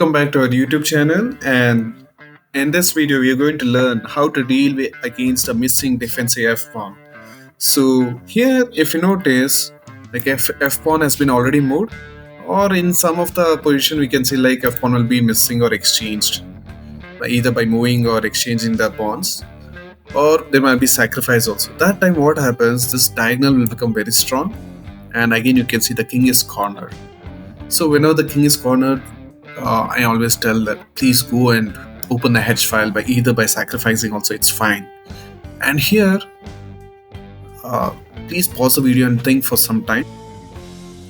Welcome back to our YouTube channel, and in this video we are going to learn how to deal against a missing defensive F pawn. So here, if you notice, like F pawn has been already moved, or in some of the position we can see like F pawn will be missing or exchanged, either by moving or exchanging the pawns, or there might be sacrifice also. That time what happens? This diagonal will become very strong, and again you can see the king is cornered. So whenever the king is cornered, I always tell that please go and open the hedge file by sacrificing also, it's fine. And here, uh, please pause the video and think for some time.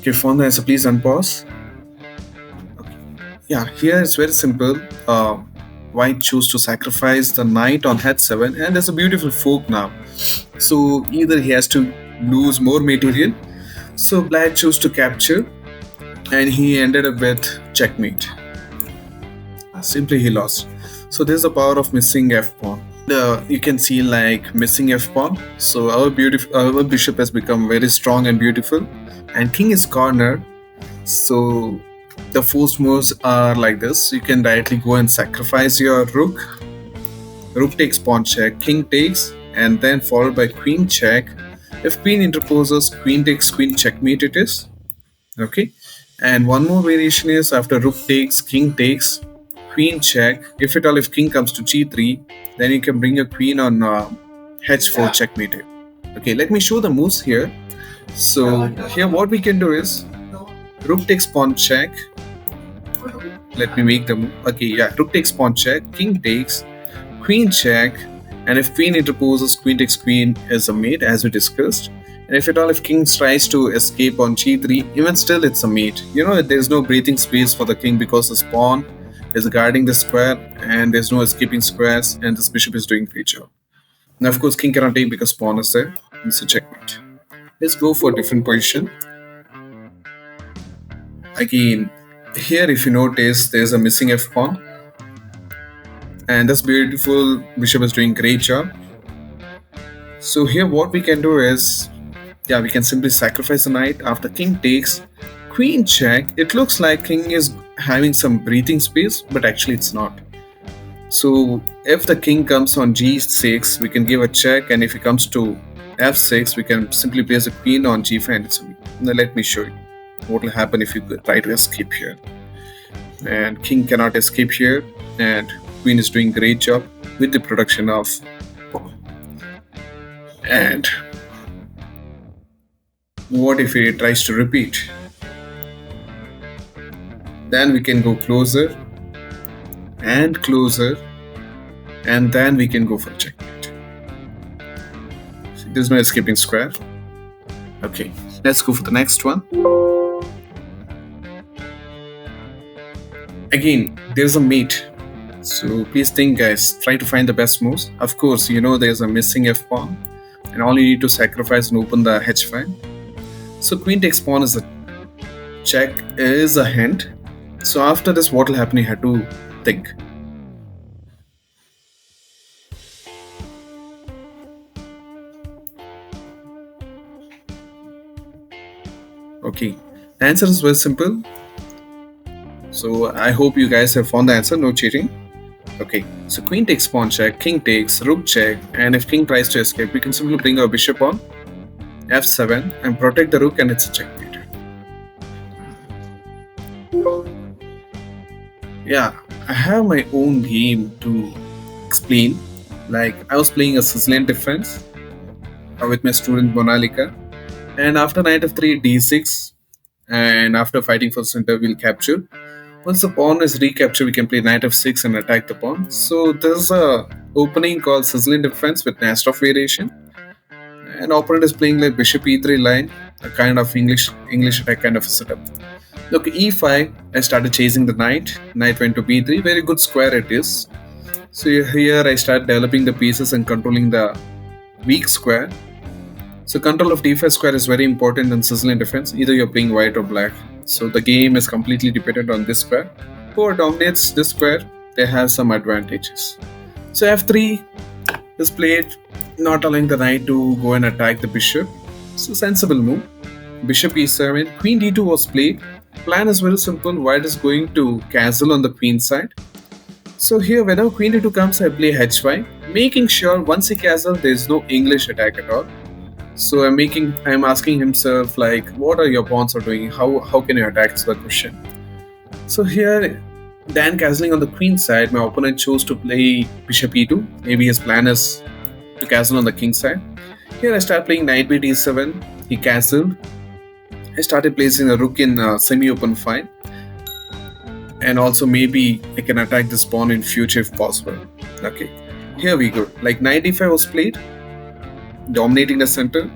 If you found the answer, please unpause. Okay. Yeah, here it's very simple. White choose to sacrifice the knight on h7, and there's a beautiful fork now. So either he has to lose more material. So black chose to capture, and he ended up with checkmate. Simply he lost. So there's the power of missing f pawn. You can see like missing f pawn. So our bishop has become very strong and beautiful, and king is cornered. So the forced moves are like this. You can directly go and sacrifice your rook. Rook takes pawn check, king takes, and then followed by queen check. If queen interposes, queen takes, queen checkmate it is. Okay. And one more variation is after rook takes, king takes, queen check. If king comes to g3, then you can bring your queen on h4 checkmate it. Okay, let me show the moves here. So here what we can do is rook takes pawn check. Let me make the move. Okay, yeah, rook takes pawn check, king takes, queen check, and if queen interposes, queen takes queen is a mate as we discussed. And if king tries to escape on g3, even still it's a mate. There's no breathing space for the king because his pawn is guarding the square and there's no escaping squares, and this bishop is doing great job. Now of course king cannot take because pawn is there. It's a checkmate. Let's go for a different position. Again, here if you notice there's a missing f pawn, and this beautiful bishop is doing great job. So here what we can do is, we can simply sacrifice the knight. After king takes, queen check. It looks like king is having some breathing space, but actually it's not. So if the king comes on g6, we can give a check, and if he comes to f6, we can simply place a queen on g5 and it's a mate. Now let me show you what will happen if you try to escape here. And king cannot escape here, and queen is doing great job with the production of pawn. And what if he tries to repeat? Then we can go closer, and then we can go for checkmate. See, there's no escaping square. Okay, let's go for the next one. Again, there's a mate. So please think guys, try to find the best moves. Of course, there's a missing f pawn, and all you need to sacrifice and open the h file. So queen takes pawn is a check, is a hint. So after this, what will happen? You have to think. Okay, the answer is very simple. So I hope you guys have found the answer. No cheating. Okay, so queen takes pawn check, king takes, rook check, and if king tries to escape, we can simply bring our bishop on f7 and protect the rook, and it's a checkmate. Yeah, I have my own game to explain. Like I was playing a Sicilian defense with my student Monalika, and after knight f3 d6, and after fighting for center we'll capture. Once the pawn is recaptured, we can play knight f6 and attack the pawn. So there's a opening called Sicilian defense with Nastrov variation, and opponent is playing like bishop e3 line, a kind of English attack kind of a setup. Look, e5, I started chasing the knight. Knight went to b3. Very good square it is. So here I start developing the pieces and controlling the weak square. So control of d5 square is very important in Sicilian defense. Either you're playing white or black. So the game is completely dependent on this square. Whoever dominates this square, they have some advantages. So f3 is played, not allowing the knight to go and attack the bishop. So sensible move. Bishop e7, queen d2 was played. Plan is very simple. White is going to castle on the queen side. So here, whenever queen d2 comes, I play h5, making sure once he castle, there is no English attack at all. So I'm asking himself like, what are your pawns are doing? How can you attack? Is the question. So here, Dan castling on the queen side, my opponent chose to play bishop e2. Maybe his plan is to castle on the king side. Here I start playing knight b d7. He castled. I started placing a rook in semi-open file, and also maybe I can attack this pawn in future if possible. Okay, here we go. Like knight d5 was played, dominating the center.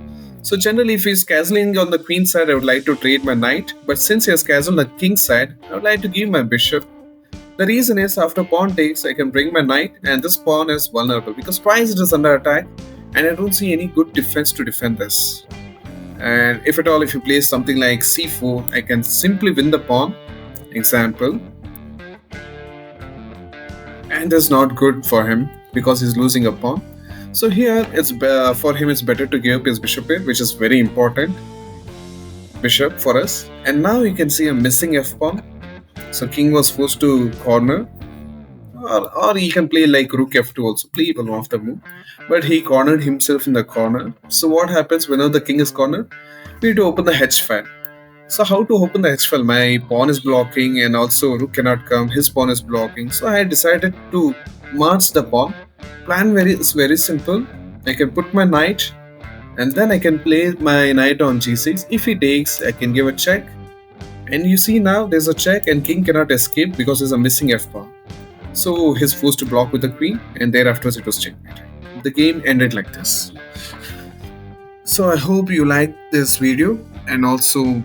So generally, if he's castling on the queen side, I would like to trade my knight. But since he has castled on the king side, I would like to give my bishop. The reason is after pawn takes, I can bring my knight, and this pawn is vulnerable because twice it is under attack, and I don't see any good defense to defend this. And if at all, if you place something like c4, I can simply win the pawn. Example. And that's not good for him because he's losing a pawn. So here, for him, it's better to give up his bishop here, which is very important. Bishop for us. And now you can see a missing f pawn. So king was forced to corner, or he can play like rook f2 also, play one of the move. But he cornered himself in the corner. So what happens whenever the king is cornered? We need to open the h file. So how to open the h file? My pawn is blocking, and also rook cannot come. His pawn is blocking. So I decided to merge the pawn. Plan is very simple. I can put my knight, and then I can play my knight on g6. If he takes, I can give a check. And you see now there's a check, and king cannot escape because there's a missing f pawn. So he's forced to block with the queen, and thereafter it was checkmate. The game ended like this. So I hope you liked this video, and also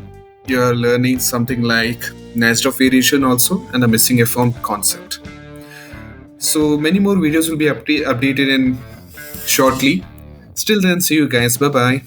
you're learning something like Najdorf variation also and the missing f pawn concept. So many more videos will be updated in shortly. Still then, see you guys. Bye bye.